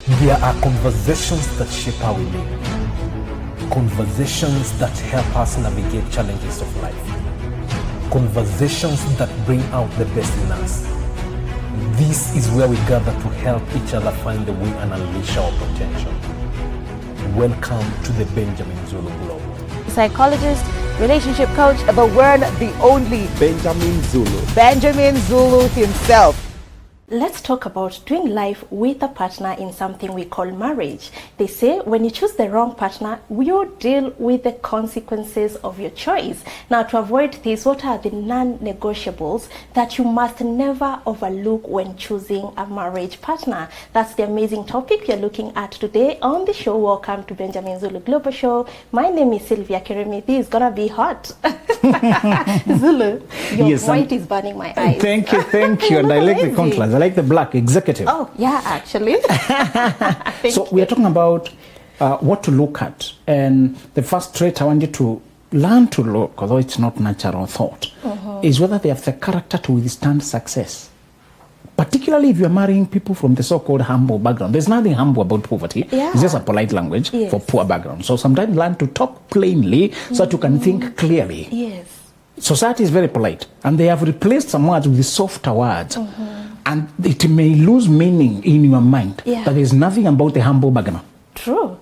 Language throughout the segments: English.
There are conversations that shape how we live. Conversations that help us navigate challenges of life. Conversations that bring out the best in us. This is where we gather to help each other find the way and unleash our potential. Welcome to the Benjamin Zulu Globe. Psychologist, relationship coach, the one, the only Benjamin Zulu. Benjamin Zulu himself. Let's talk about doing life with a partner in something we call marriage. They say when you choose the wrong partner, you deal with the consequences of your choice. Now, to avoid this, what are the non-negotiables that you must never overlook when choosing a marriage partner? That's the amazing topic you're looking at today on the show. Welcome to Benjamin Zulu Global Show. My name is Sylvia Keremi. This is gonna be hot. Zulu, your white is burning my eyes. Thank you. And I like the contrast. I like the black executive. Oh, yeah, actually. So we are talking about what to look at. And the first trait I want you to learn to look, although it's not natural thought, is whether they have the character to withstand success. Particularly if you're marrying people from the so-called humble background. There's nothing humble about poverty. Yeah. It's just a polite language for poor background. So sometimes learn to talk plainly so that you can think clearly. Yes. Society is very polite, and they have replaced some words with softer words. And it may lose meaning in your mind, but there's nothing about the humble background. True.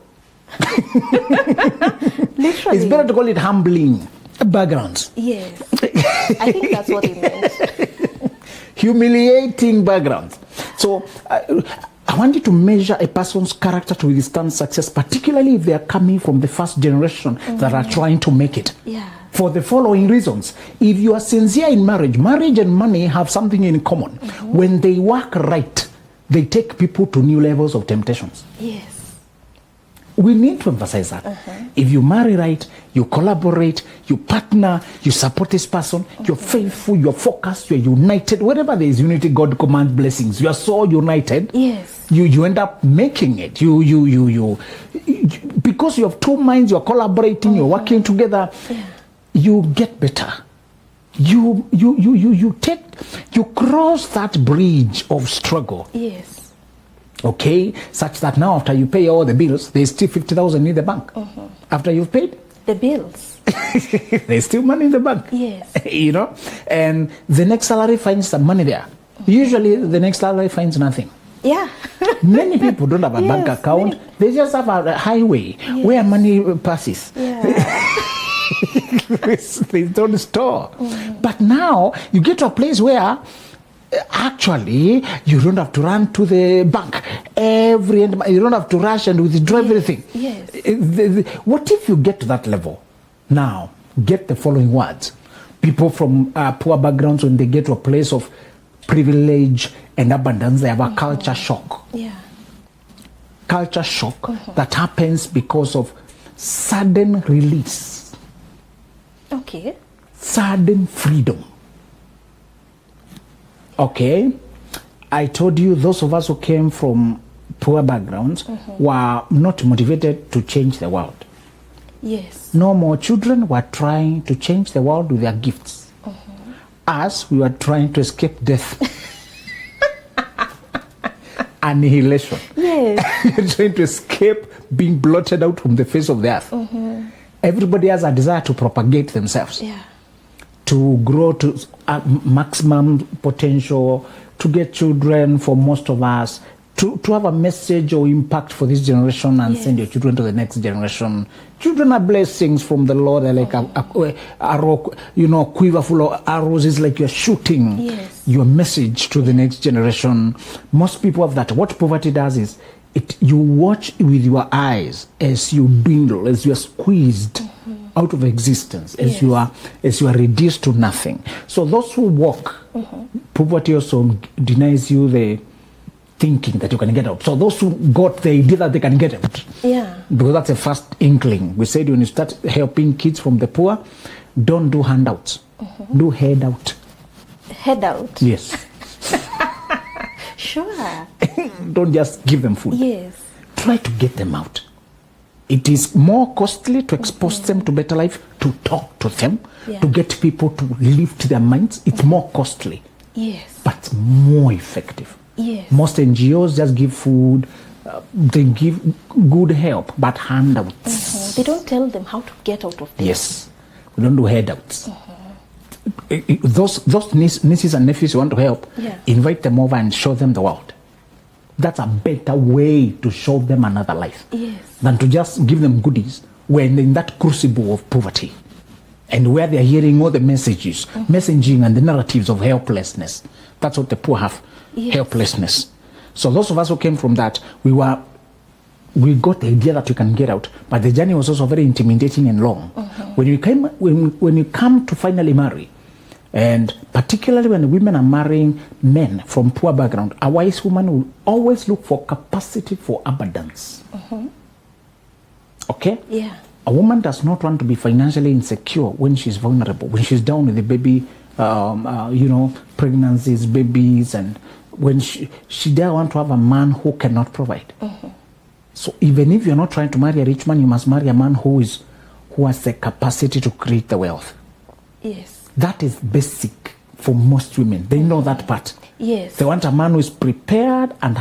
Literally. It's better to call it humbling backgrounds. Yes. I think that's what it meant. Humiliating backgrounds. So I want you to measure a person's character to withstand success, particularly if they are coming from the first generation that are trying to make it. Yeah. For the following reasons. If you are sincere in marriage, marriage and money have something in common. When they work right, they take people to new levels of temptations. Yes. We need to emphasize that. If you marry right, you collaborate, you partner, you support this person, you're faithful, you're focused, you're united. Wherever there is unity, God commands blessings. You are so united. Yes. You end up making it. You because you have two minds, you're collaborating, you're working together. Yeah. You get better. You cross that bridge of struggle. Yes. Okay, such that now after you pay all the bills, there's still 50,000 in the bank. After you've paid the bills, there's still money in the bank. Yes. You know, and the next salary finds some money there. Usually, the next salary finds nothing. Yeah. Many people don't have a bank account. They just have a highway where money passes. Yeah. They don't store. But now you get to a place where actually you don't have to run to the bank every end. You don't have to rush and withdraw everything. Yes. What if you get to that level? Now, get the following words. People from poor backgrounds, when they get to a place of privilege and abundance, they have a culture shock. Yeah. Culture shock that happens because of sudden release. Okay. Sudden freedom. Okay. I told you those of us who came from poor backgrounds were not motivated to change the world. Yes. No more children were trying to change the world with their gifts. Us, we were trying to escape death. Annihilation. Yes. You're trying to escape being blotted out from the face of the earth. Everybody has a desire to propagate themselves, to grow to maximum potential, to get children for most of us, to have a message or impact for this generation and send your children to the next generation. Children are blessings from the Lord. They're like a arrow, quiver full of arrows. It's like you're shooting your message to the next generation. Most people have that. What poverty does is, you watch with your eyes as you dwindle, as you are squeezed out of existence, as you are reduced to nothing. So those who walk, poverty also denies you the thinking that you can get out. So those who got the idea that they can get out, because that's the first inkling. We said when you start helping kids from the poor, don't do handouts, do head out. Head out. Yes. Sure. Don't just give them food. Yes. Try to get them out. It is more costly to expose them to better life, to talk to them, to get people to lift their minds. It's more costly. Yes. But more effective. Yes. Most NGOs just give food, they give good help, but handouts. They don't tell them how to get out of this. Yes, we don't do handouts. Those nieces and nephews you want to help, invite them over and show them the world. That's a better way to show them another life than to just give them goodies when in that crucible of poverty and where they're hearing all the messages, messaging and the narratives of helplessness. That's what the poor have, helplessness. So those of us who came from that, we got the idea that you can get out, but the journey was also very intimidating and long. When you come to finally marry, and particularly when women are marrying men from poor background, a wise woman will always look for capacity for abundance. Okay? Yeah. A woman does not want to be financially insecure when she's vulnerable, when she's down with the baby, pregnancies, babies, and when she doesn't want to have a man who cannot provide. So even if you're not trying to marry a rich man, you must marry a man who has the capacity to create the wealth. Yes. That is basic for most women. They know that part. Yes. They want a man who is prepared and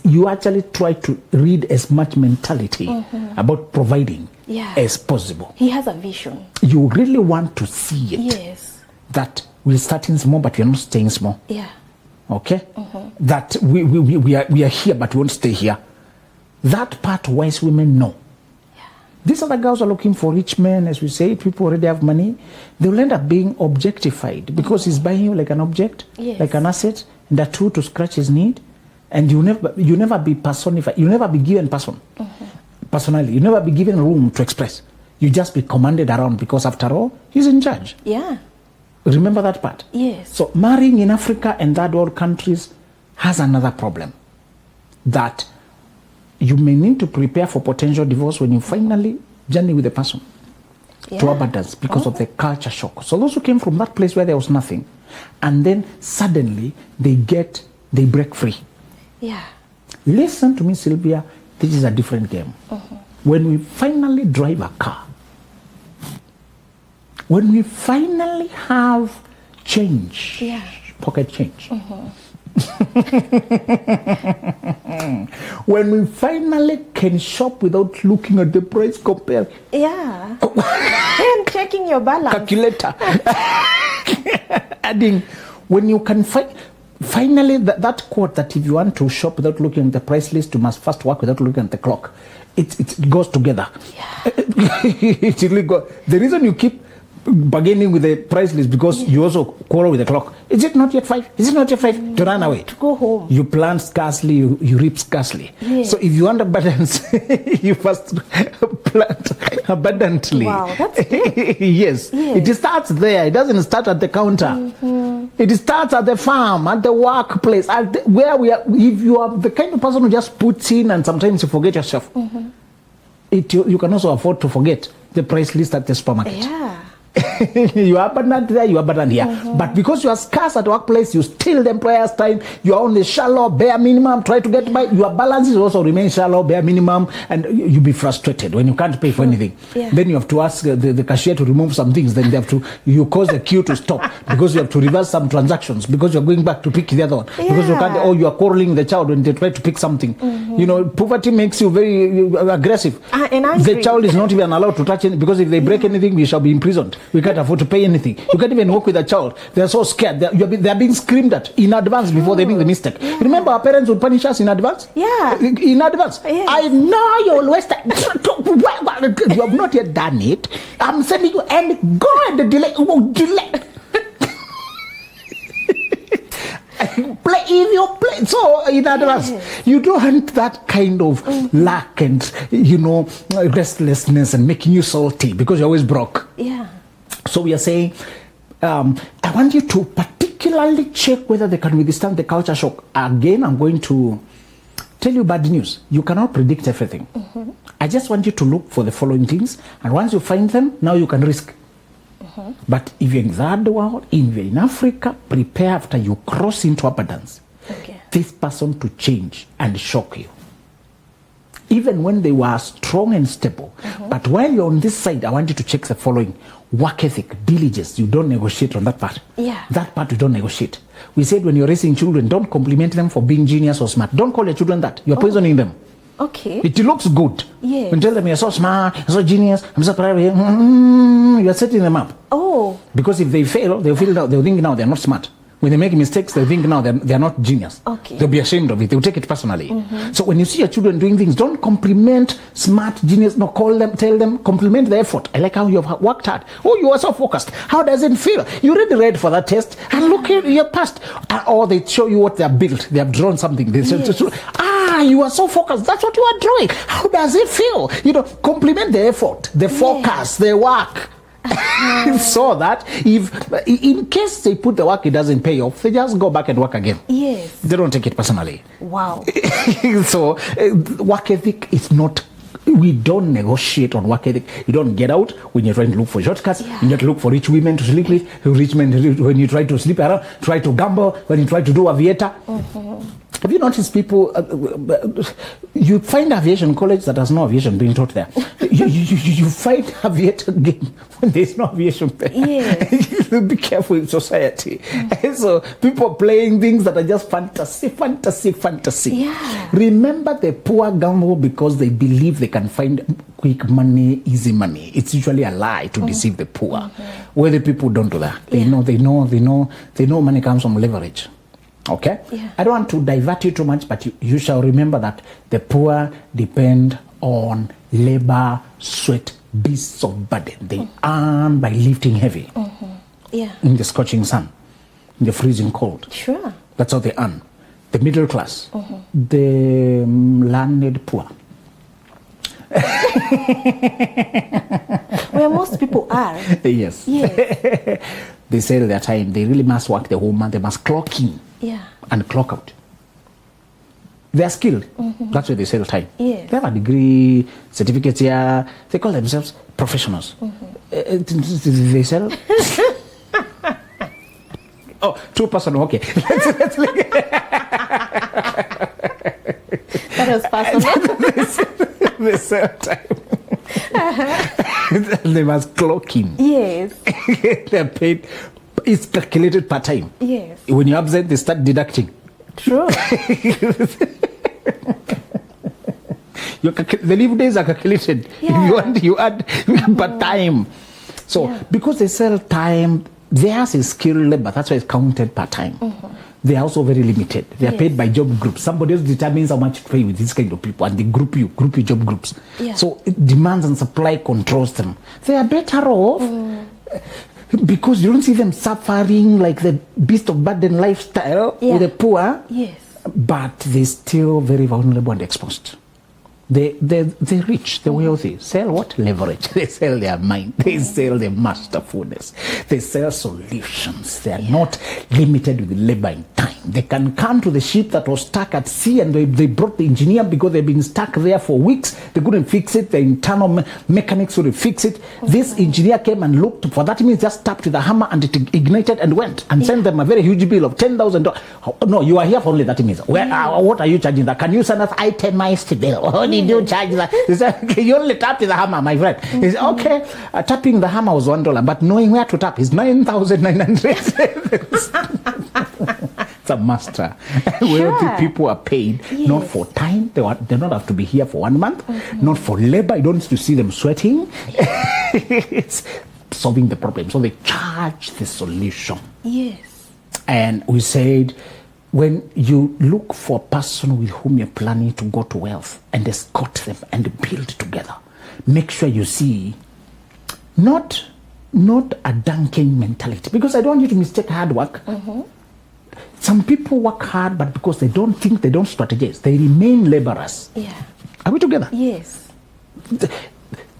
you actually try to read as much mentality about providing as possible. He has a vision. You really want to see it. Yes. That we're starting small, but we're not staying small. Yeah. Okay? That we are here, but we won't stay here. That part wise women know. These other girls are looking for rich men, as we say. People already have money. They will end up being objectified because he's buying you like an object, like an asset, and a tool to scratch his need. And you never be personified. You never be given personally. You never be given room to express. You just be commanded around because, after all, he's in charge. Yeah. Remember that part? Yes. So marrying in Africa and third world countries has another problem. That you may need to prepare for potential divorce when you finally journey with a person to abundance because of the culture shock. So those who came from that place where there was nothing, and then suddenly they break free. Yeah. Listen to me, Sylvia, this is a different game. When we finally drive a car, when we finally have change, pocket change, when we finally can shop without looking at the price, compare. Yeah. And checking your balance. Calculator. Adding, when you can finally, that quote that if you want to shop without looking at the price list, you must first work without looking at the clock. It goes together. Yeah. It really goes. The reason you keep bargaining with the price list because you also quarrel with the clock. Is it not yet 5? Is it not yet 5? To run away. To go home. You plant scarcely, you reap scarcely. Yes. So if you want abundance, you first plant abundantly. Wow, that's good. Yes. It starts there. It doesn't start at the counter. It starts at the farm, at the workplace, where we are. If you are the kind of person who just puts in and sometimes you forget yourself, you can also afford to forget the price list at the supermarket. Yeah. You are abundant there, you are abundant here. But because you are scarce at workplace, you steal the employer's time, you are on the shallow, bare minimum, try to get by, your balances also remain shallow, bare minimum, and you'll be frustrated when you can't pay for anything. Then you have to ask the cashier to remove some things, then you cause the queue to stop because you have to reverse some transactions, because you're going back to pick the other one, because you can't, you are quarreling with the child when they try to pick something. Poverty makes you very aggressive. And angry. The child is not even allowed to touch anything, because if they break anything, we shall be imprisoned. We can't afford to pay anything. You can't even walk with a child. They're so scared. They're being screamed at in advance before they make the mistake. Remember, our parents would punish us in advance? Yeah. In advance. Yes. I know you'll waste time. You have not yet done it. I'm sending you, and go and delay. Delay. Play if you play so in advance. You don't want that kind of lack and restlessness and making you salty because you're always broke. Yeah. So we are saying, I want you to particularly check whether they can withstand the culture shock. Again, I'm going to tell you bad news. You cannot predict everything. I just want you to look for the following things, and once you find them, now you can risk. But if you're in that world, if you're in Africa, prepare after you cross into abundance. This person to change and shock you. even when they were strong and stable. But while you're on this side, I want you to check the following: work ethic, diligence. You don't negotiate on that part. Yeah. That part you don't negotiate. We said when you're raising children, don't compliment them for being genius or smart. Don't call your children that. You're poisoning them. Okay. It looks good. Yes. When you tell them you're so smart, you're so genius, I'm so proud of you, you're setting them up. Oh. Because if they fail, they'll think now they're not smart. When they make mistakes, they think now they're not genius. Okay. They'll be ashamed of it. They'll take it personally. So when you see your children doing things, don't compliment smart, genius. No, tell them, compliment the effort. I like how you have worked hard. Oh, you are so focused. How does it feel? You already read for that test, and look, you're passed. Or they show you what they have built. They have drawn something. They say, you are so focused. That's what you are drawing. How does it feel? Compliment the effort, the focus, the work. So that if in case they put the work, it doesn't pay off, they just go back and work again. Yes. They don't take it personally. Wow. So work ethic is not, we don't negotiate on work ethic. You don't get out when you're trying to look for shortcuts. Yeah. You don't look for rich women to sleep with. Rich men when you try to sleep around, try to gamble, when you try to do aviator. Have you noticed people, you find aviation college that has no aviation being taught there. you find aviator game when there's no aviation there. Yes. Be careful in society. So people playing things that are just fantasy. Yeah. Remember, the poor gamble because they believe they can find quick money, easy money. It's usually a lie to deceive the poor. Where the people don't do that. They know money comes from leverage. Okay? Yeah. I don't want to divert you too much, but you shall remember that the poor depend on labor, sweat, beasts of burden. They earn by lifting heavy Yeah. in the scorching sun, in the freezing cold. Sure. That's how they earn. The middle class, the landed poor. Where most people are. Yes. Yes. They sell their time. They really must work the whole month. They must clock in Yeah. and clock out. They are skilled. That's why they sell time. Yes. They have a degree, certificates here. They call themselves professionals. They sell. Oh, 2 person. Okay. That was personal. They sell time. They must clock in. Yes. They're paid. It's calculated per time. Yes. When you're absent, they start deducting. True. The leave days are calculated. Yeah. If you want, you add per time. So because they sell time, theirs is skilled labor. That's why it's counted per time. They are also very limited. They are paid by job groups. Somebody else determines how much to pay with this kind of people, and they group you job groups. Yeah. So demands and supply controls them. They are better off because you don't see them suffering like the beast of burden lifestyle with the poor. Yes. But they're still very vulnerable and exposed. They're rich, they're wealthy. Sell what? Leverage. They sell their mind. They sell their masterfulness. They sell solutions. They are not limited with labor and time. They can come to the ship that was stuck at sea, and they brought the engineer because they've been stuck there for weeks. They couldn't fix it. The internal mechanics couldn't fix it. This engineer came and looked for that. Means just tapped with a hammer and it ignited and went and sent them a very huge bill of $10,000. No, you are here for only that means. What are you charging that? Can you send us itemized bill? Did you charge that? He said, you only tapped the hammer, my friend. He said, okay, tapping the hammer was $1, but knowing where to tap is $9,900. It's a master. Wealthy people are paid not for time. They don't have to be here for 1 month. Not for labor. You don't need to see them sweating. It's solving the problem. So they charge the solution. Yes. And we said, when you look for a person with whom you're planning to go to wealth and escort them and build together, make sure you see not a dunking mentality, because I don't want you to mistake hard work. Some people work hard, but because they don't think, they don't strategize, they remain laborers. Yeah. Are we together? Yes.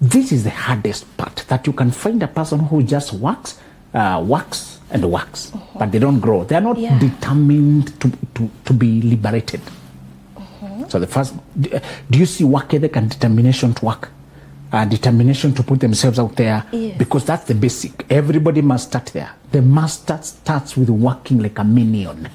This is the hardest part, that you can find a person who just works, but they don't grow. They are not determined to be liberated. So the first, do you see work ethic and determination to work? Determination to put themselves out there, because that's the basic. Everybody must start there. The master starts with working like a minion.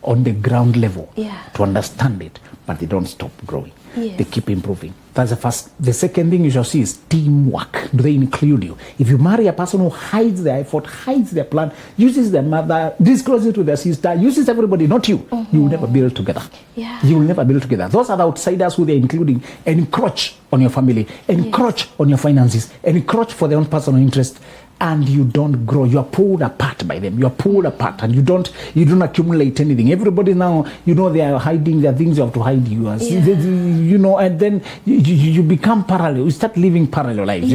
on the ground level Yeah. to understand it, but they don't stop growing. Yes. They keep improving. That's the first. The second thing you shall see is teamwork. Do they include you? If you marry a person who hides their effort, hides their plan, uses their mother, discloses to their sister, uses everybody, not you, you will never build together. Yeah. You will never build together. Those are the outsiders who they're including, encroach on your family, encroach on your finances, encroach for their own personal interest, and you don't grow. You are pulled apart by them. You are pulled apart, and you don't accumulate anything. Everybody now, they are hiding their things. You have to hide yours. And then you become parallel. You start living parallel lives.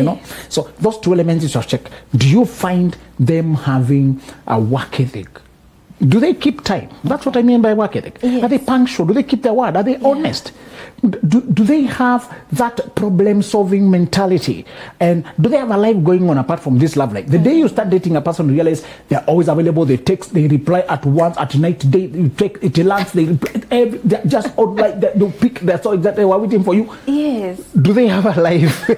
So those two elements you should check. Do you find them having a work ethic? Do they keep time? That's what I mean by work ethic. Yes. Are they punctual? Do they keep their word? Are they honest? Do they have that problem-solving mentality? And do they have a life going on apart from this love life? The day you start dating a person, you realize they're always available. They text, they reply at once, at night, you take it lunch, they're just out like that. You pick their so that they were waiting for you. Yes. Do they have a life?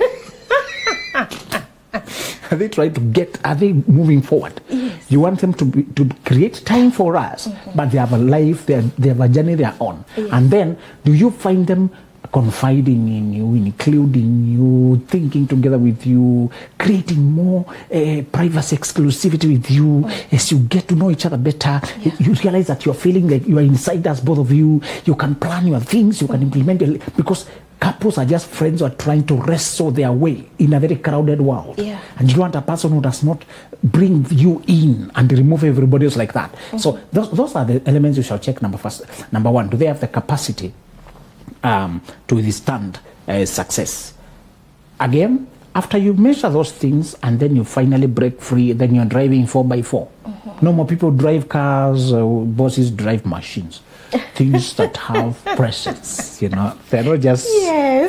Are they trying to are they moving forward? Yes. You want them to create time for us, but they have a life, they have a journey they are on. Yes. And then, do you find them confiding in you, including you, thinking together with you, creating more privacy, exclusivity with you? As you get to know each other better, you realize that you're feeling like you are insiders, both of you. You can plan your things, you can implement it, because couples are just friends who are trying to wrestle their way in a very crowded world. Yeah. And you want a person who does not bring you in and remove everybody else like that. So those are the elements you shall check. Number one, do they have the capacity to withstand success? Again, after you measure those things and then you finally break free, then you're driving 4x4. No more people drive cars, bosses drive machines. Things that have presence, they're not just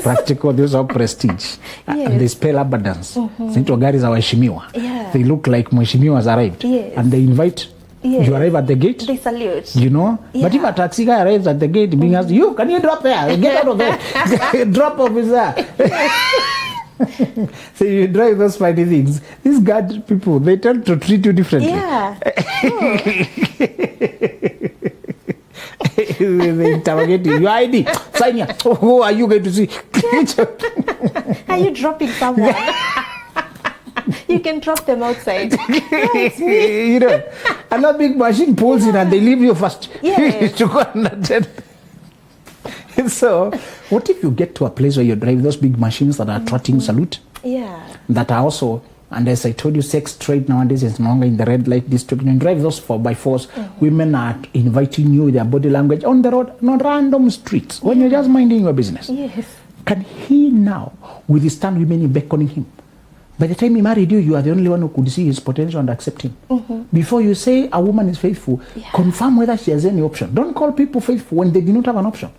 practical, these are prestige. And they spell abundance. Gari za waheshimiwa. They look like mheshimiwa has arrived. And they invite, you arrive at the gate. They salute. But if a taxi guy arrives at the gate, being asked, can you drop there? Get out of there. Drop off is there. So you drive those funny things. These guard people, they tend to treat you differently. They interrogate you. Your ID, sign here. Who are you going to see? Are you dropping someone? You can drop them outside. A big machine pulls in and they leave you first. To go and attend. So, what if you get to a place where you drive those big machines that are trotting salute? That are also, and as I told you, sex trade nowadays is no longer in the red light district. You drive those 4x4s. Women are inviting you with their body language on the road, not random streets, when you're just minding your business. Can he now withstand women beckoning him? By the time he married you, you are the only one who could see his potential and accept him. Before you say a woman is faithful, confirm whether she has any option. Don't call people faithful when they do not have an option.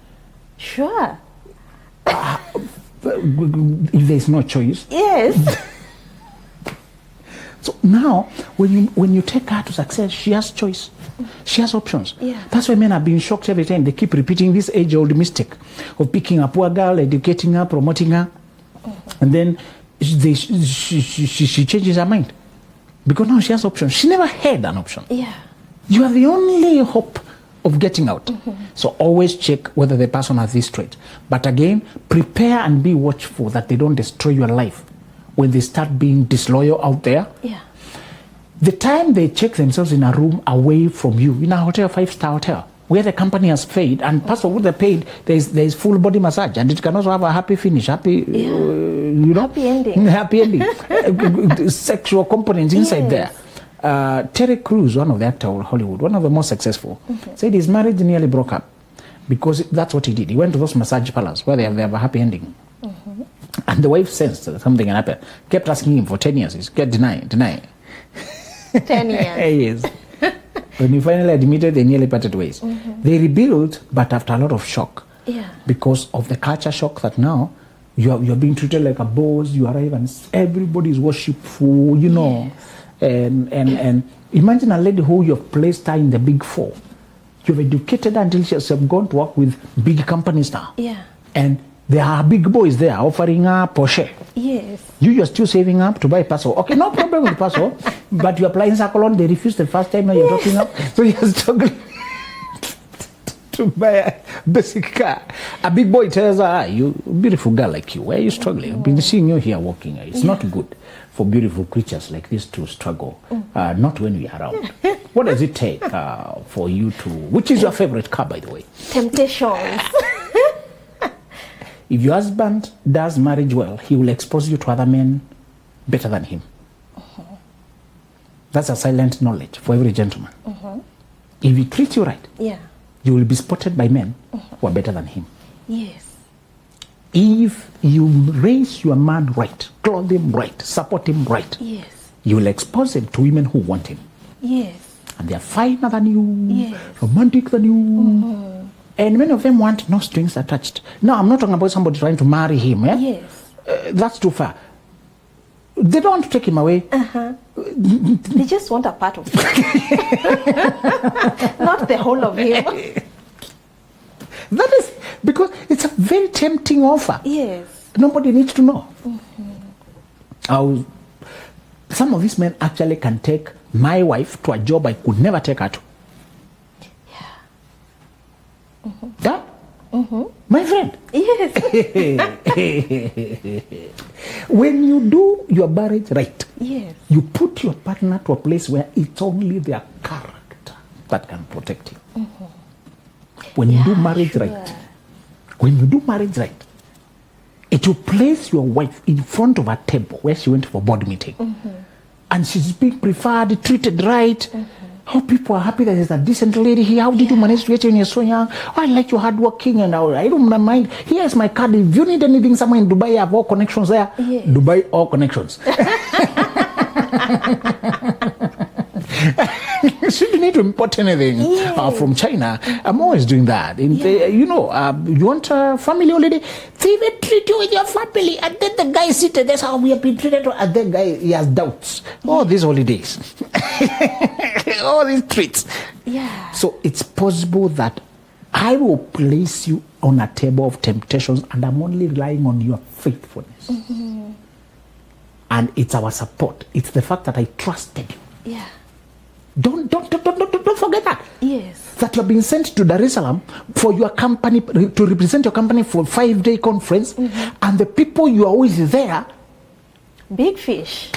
Sure. If there's no choice. So now, when you take her to success, she has choice. She has options. That's why men are being shocked every time. They keep repeating this age-old mistake of picking a poor girl, educating her, promoting her, and then she changes her mind. Because now she has options. She never had an option. You are the only hope of getting out. So always check whether the person has this trait. But again, prepare and be watchful that they don't destroy your life when they start being disloyal out there. The time they check themselves in a room away from you, in a hotel, 5-star hotel, where the company has paid, and part of what they paid, there's full body massage, and it can also have a happy finish, happy ending, sexual components inside there. Terry Crews, one of the actors of Hollywood, one of the most successful, said his marriage nearly broke up because that's what he did. He went to those massage parlors where they have a happy ending. And the wife sensed that something had happened. Kept asking him for 10 years. He kept denying. 10 years. Yes. When he finally admitted, they nearly parted ways. They rebuilt, but after a lot of shock. Because of the culture shock that now you're being treated like a boss. You arrive and everybody is worshipful, And imagine a lady who you've placed her in the big four. You've educated her until she has gone to work with big companies now. And there are big boys there offering her Porsche. You're still saving up to buy Paso. Okay, no problem with Paso. But you're applying Sacolon, they refuse the first time, now you're dropping up. So you're struggling. to buy a basic car. A big boy tells her, you beautiful girl like you, why are you struggling? I've been seeing you here walking. It's not good for beautiful creatures like this to struggle, not when we are around. What does it take for you to, which is your favorite car, by the way? Temptations. If your husband does marriage well, he will expose you to other men better than him. That's a silent knowledge for every gentleman. If he treats you right, you will be spotted by men who are better than him. Yes. If you raise your man right, clothe him right, support him right, you will expose him to women who want him. Yes. And they are finer than you, romantic than you. And many of them want no strings attached. Now, I'm not talking about somebody trying to marry him. That's too far. They don't want to take him away. They just want a part of him. Not the whole of him. That is because it's a very tempting offer. Yes. Nobody needs to know. Some of these men actually can take my wife to a job I could never take her to. Yeah? My friend. Yes. When you do your marriage right, you put your partner to a place where it's only their character that can protect you. When you do marriage right, it will place your wife in front of a table where she went for board meeting, and she's being preferred, treated right. How people are happy that there's a decent lady here. How did you manage to get here when you're so young? Oh, I like you hardworking, and I don't mind. Here's my card. If you need anything somewhere in Dubai, I have all connections there. Dubai, all connections. So you need to import anything from China, I'm always doing that. You want a family holiday? They will treat you with your family, and then the guy seated. That's how we have been treated. And then guy, he has doubts. Oh, these holidays, all these treats. So it's possible that I will place you on a table of temptations, and I'm only relying on your faithfulness. And it's our support. It's the fact that I trusted you. Don't forget that. That you're being sent to Dar es Salaam for your company, to represent your company for a 5-day conference, and the people you are always there. Big fish.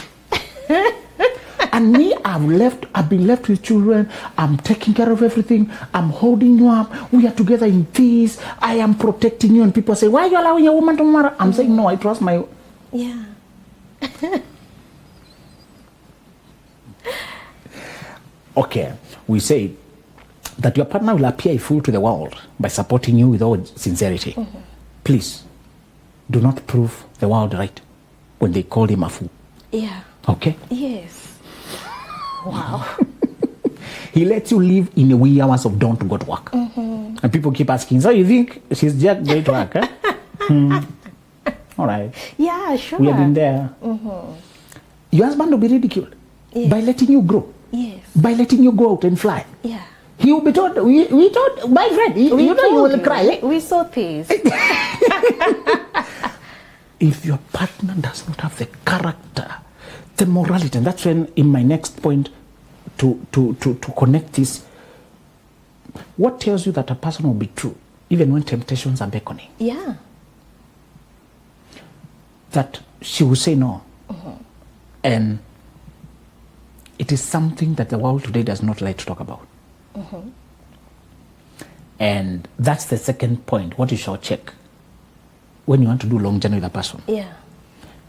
And me, I've been left with children. I'm taking care of everything. I'm holding you up. We are together in this. I am protecting you. And people say, why are you allowing a woman to marry? I'm saying, no, I trust my... Okay, we say that your partner will appear a fool to the world by supporting you with all sincerity. Please, do not prove the world right when they call him a fool. Okay? Wow. He lets you live in the wee hours of dawn to go to work. And people keep asking, so you think she's just going to work, All right. Yeah, sure. We have been there. Your husband will be ridiculed by letting you grow. By letting you go out and fly. He will be told, we told, my friend, you will cry. We saw things. If your partner does not have the character, the morality, and that's when in my next point to connect this, what tells you that a person will be true even when temptations are beckoning? That she will say no. And it is something that the world today does not like to talk about. And that's the second point, what you shall check when you want to do long journey with a person.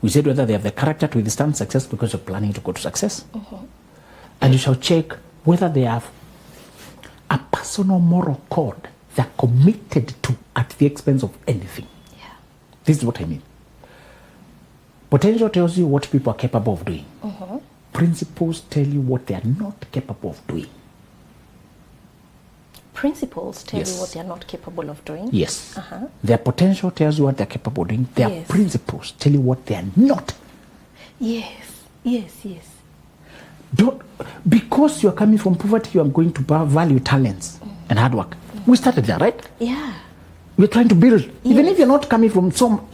We said whether they have the character to withstand success because you're planning to go to success. And you shall check whether they have a personal moral code they're committed to at the expense of anything. This is what I mean. Potential tells you what people are capable of doing. Principles tell you what they are not capable of doing. Principles tell you what they are not capable of doing? Yes. Their potential tells you what they're capable of doing. Their principles tell you what they are not. Because you're coming from poverty, you are going to value talents and hard work. We started there, right? We're trying to build. Even if you're not coming from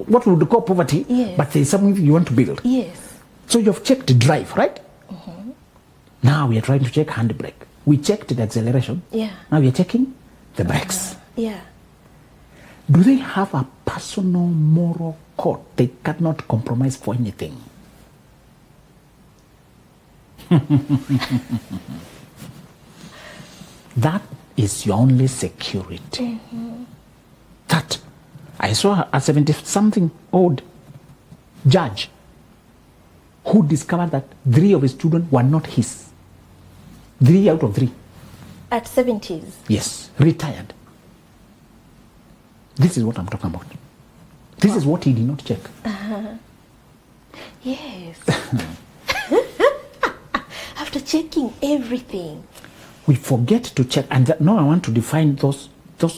what we would call poverty, but there's something you want to build. So you've checked drive, right? Now we are trying to check handbrake. We checked the acceleration. Now we are checking the brakes. Yeah. Do they have a personal moral code they cannot compromise for anything? That is your only security. That I saw a 70-something old judge who discovered that 3 of his children were not his. 3 out of 3. At 70s? Yes, retired. This is what I'm talking about. This is what he did not check. Yes. After checking everything. We forget to check, and now I want to define those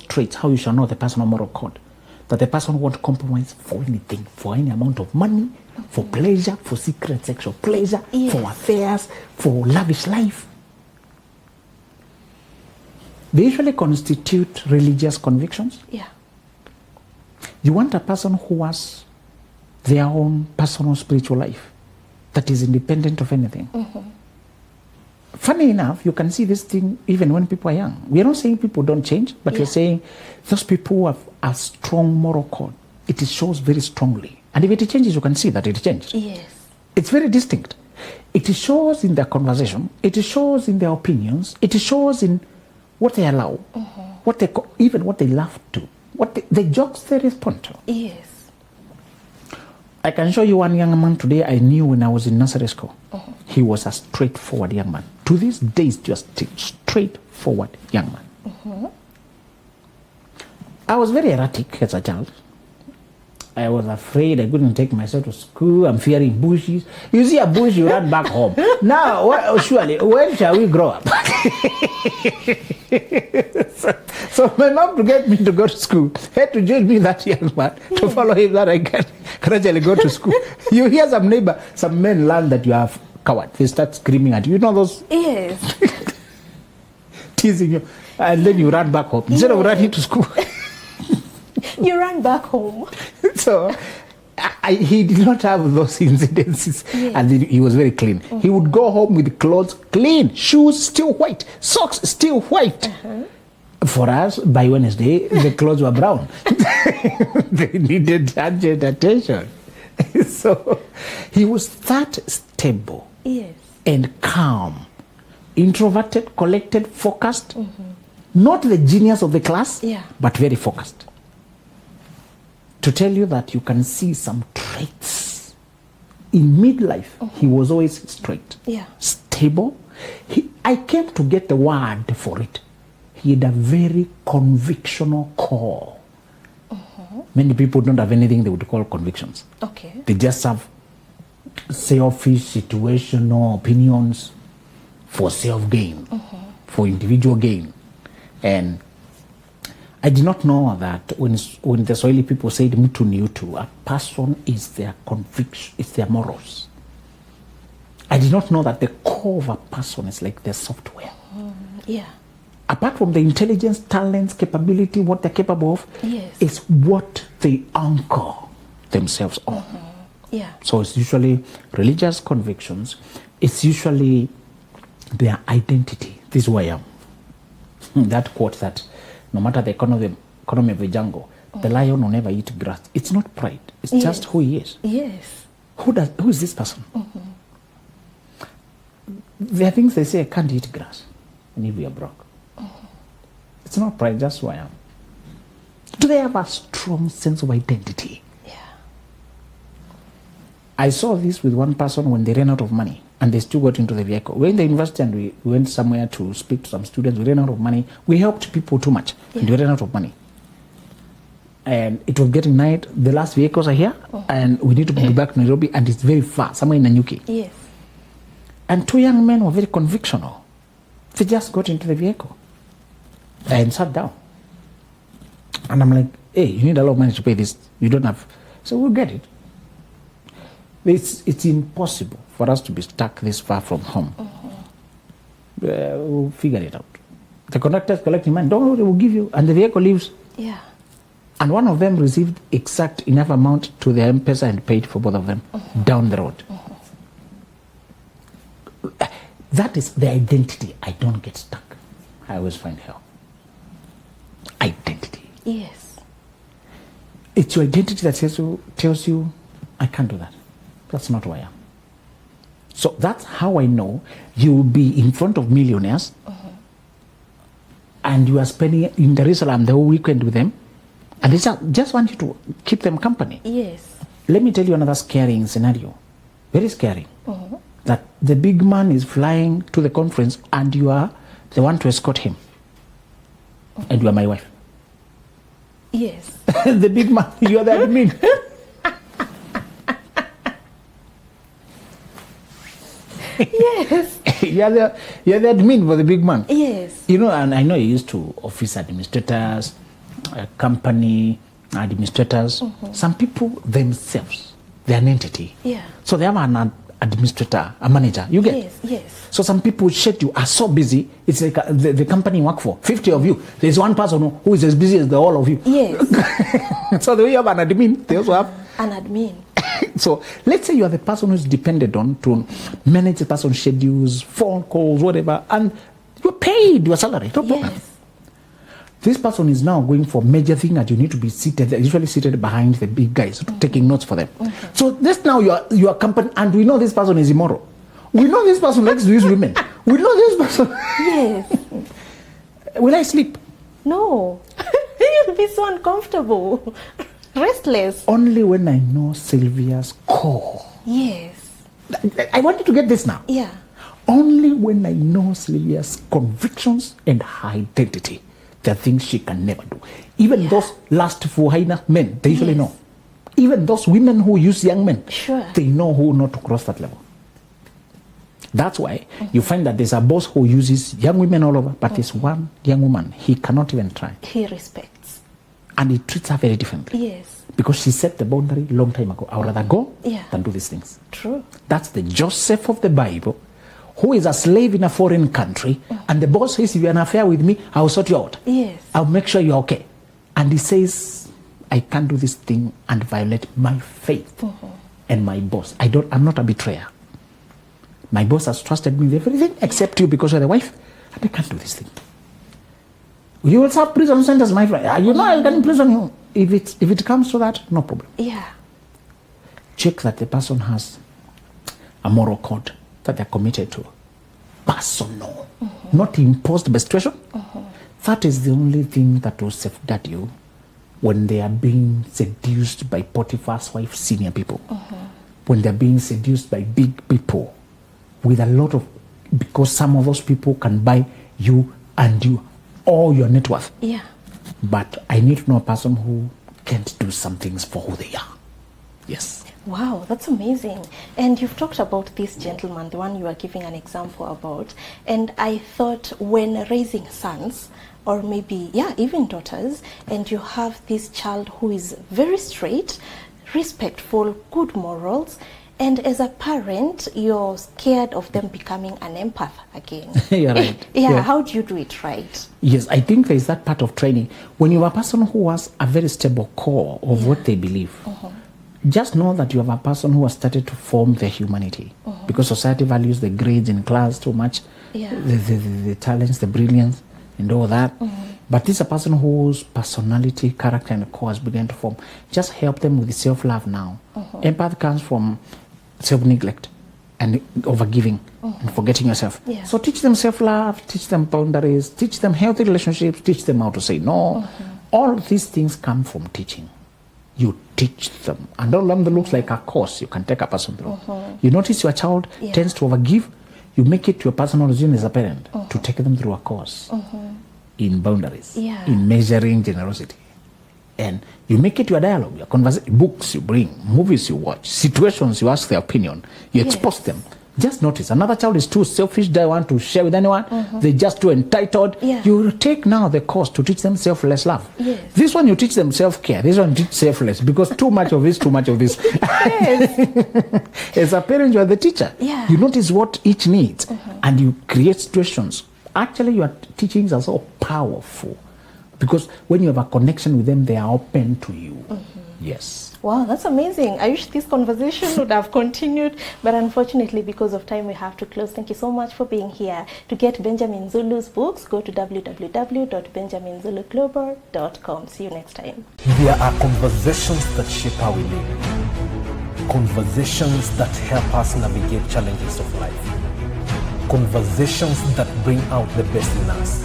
traits, how you shall know the personal moral code. That the person won't compromise for anything, for any amount of money, for pleasure, for secret sexual pleasure, Yes. for affairs, for lavish life. They usually constitute religious convictions. Yeah. You want a person who has their own personal spiritual life that is independent of anything. Funny enough, you can see this thing even when people are young. We are not saying people don't change, but we're saying those people who have a strong moral code, it shows very strongly. And if it changes, you can see that it changed. Yes. It's very distinct. It shows in their conversation, it shows in their opinions, it shows in what they allow, even what they laugh to, the jokes they respond to. Yes. I can show you one young man today I knew when I was in nursery school. He was a straightforward young man. To this day, he's just a straightforward young man. I was very erratic as a child. I was afraid I couldn't take myself to school. I'm fearing bushes. You see a bush, you run back home. Now, surely, when shall we grow up? So my mom, to get me to go to school, had to join me, that young man, to follow him, that I can gradually go to school. You hear some men learn that you are coward. They start screaming at you. You know those? Yes. Teasing you. And then you run back home. Instead of running to school. You ran back home. So he did not have those incidences. Yes. And he was very clean. He would go home with clothes clean, shoes still white, socks still white. For us, by Wednesday, the clothes were brown. They needed urgent attention. So he was that stable. Yes. And calm, introverted, collected, focused. Not the genius of the class, but very focused. To tell you that you can see some traits. In midlife, he was always straight, stable. I came to get the word for it. He had a very convictional core. Many people don't have anything they would call convictions. Okay. They just have selfish, situational opinions for self-gain, for individual gain. And I did not know that when the Swahili people said mtu ni utu, a person is their conviction, is their morals. I did not know that the core of a person is like their software. Apart from the intelligence, talents, capability, what they're capable of, is what they anchor themselves on. So it's usually religious convictions. It's usually their identity. This is who I am. That quote that no matter the economy of the jungle, the lion will never eat grass. It's not pride. It's just who he is. Yes. Who is this person? There are things they say, I can't eat grass. And if we are broke. It's not pride, just who I am. Do they have a strong sense of identity? I saw this with one person when they ran out of money and they still got into the vehicle. We're in the university and we went somewhere to speak to some students. We ran out of money. We helped people too much and we ran out of money. And it was getting night. The last vehicles are here and we need to be back to Nairobi and it's very far, somewhere in Nanyuki. Yes. And 2 young men were very convictional. They just got into the vehicle and sat down. And I'm like, hey, you need a lot of money to pay this. You don't have. So we'll get it. It's impossible for us to be stuck this far from home. We'll figure it out. The conductor is collecting money. Don't worry, we'll give you. And the vehicle leaves. And one of them received exact enough amount to the M-Pesa and paid for both of them down the road. That is the identity. I don't get stuck. I always find help. Identity. Yes. It's your identity that tells you, I can't do that. That's not who I am. So that's how I know you will be in front of millionaires and you are spending in Dar es Salaam the whole weekend with them, and they just want you to keep them company. Yes. Let me tell you another scary scenario. Very scary. That the big man is flying to the conference and you are the one to escort him. And you are my wife. Yes. The big man, you are the admin. Yes. you're the admin for the big man. Yes. You know, and I know you used to office administrators, company administrators. Some people themselves, they're an entity. Yeah. So they have an administrator, a manager. You get? Yes, yes. So some people schedule are so busy. It's like the company you work for, 50 of you. There's one person who is as busy as the all of you. Yes. So the way you have an admin, they also have An admin. So let's say you are the person who's depended on to manage the person's schedules, phone calls, whatever, and you're paid your salary. No problem. Yes. This person is now going for major thing and you need to be seated, usually seated behind the big guys, taking notes for them. So this now you are company, and we know this person is immoral. We know this person likes to use women. We know this person. Yes. Will I sleep? No. You'll be so uncomfortable. Restless. Only when I know Sylvia's core. Yes. I want you to get this now. Yeah. Only when I know Sylvia's convictions and her identity, there are things she can never do. Even those lustful men, they usually know. Even those women who use young men, they know who not to cross that level. That's why you find that there's a boss who uses young women all over, but there's one young woman he cannot even try. He respects. And he treats her very differently. Yes. Because she set the boundary long time ago. I would rather go than do these things. True. That's the Joseph of the Bible, who is a slave in a foreign country, and the boss says, if you have an affair with me, I'll sort you out. Yes. I'll make sure you're okay. And he says, I can't do this thing and violate my faith and my boss. I'm not a betrayer. My boss has trusted me with everything except you because you're the wife, and I can't do this thing. You will serve prison sentence, my friend. You know I can imprison you. If it comes to that, no problem. Yeah. Check that the person has a moral code that they're committed to. Personal. Not imposed by situation. That is the only thing that will safeguard you when they are being seduced by Potiphar's wife, senior people. When they're being seduced by big people with a lot of, because some of those people can buy you and you all your net worth. Yeah. But I need to know a person who can't do some things for who they are. Yes. Wow, that's amazing. And you've talked about this gentleman, the one you are giving an example about. And I thought when raising sons, or maybe, even daughters, and you have this child who is very straight, respectful, good morals, and as a parent, you're scared of them becoming an empath again. You're right. How do you do it right? Yes, I think there is that part of training. When you have a person who has a very stable core of what they believe, just know that you have a person who has started to form their humanity. Because society values the grades in class too much, the talents, the brilliance, and all that. But this is a person whose personality, character, and core has begun to form. Just help them with self-love now. Empath comes from self-neglect and overgiving and forgetting yourself. So teach them self-love, teach them boundaries, teach them healthy relationships, teach them how to say no. All these things come from teaching. You teach them. And all of them looks like a course you can take a person through. You notice your child tends to overgive, you make it your personal routine as a parent to take them through a course in boundaries, in measuring generosity. And you make it your dialogue, your conversation, books you bring, movies you watch, situations you ask their opinion, you expose them. Just notice, another child is too selfish, they want to share with anyone, they're just too entitled. You take now the course to teach them selfless love. This one you teach them self-care, this one you teach selfless, because too much of this, too much of this. As a parent, you are the teacher. You notice what each needs, and you create situations. Actually, your teachings are so powerful. Because when you have a connection with them, they are open to you. Yes. Wow, that's amazing. I wish this conversation would have continued, but unfortunately, because of time, we have to close. Thank you so much for being here. To get Benjamin Zulu's books, go to www.benjaminzuluglobal.com. See you next time. There are conversations that shape how we live. Conversations that help us navigate challenges of life. Conversations that bring out the best in us.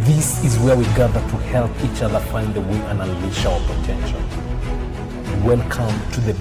This is where we gather to help each other find the way and unleash our potential. Welcome to the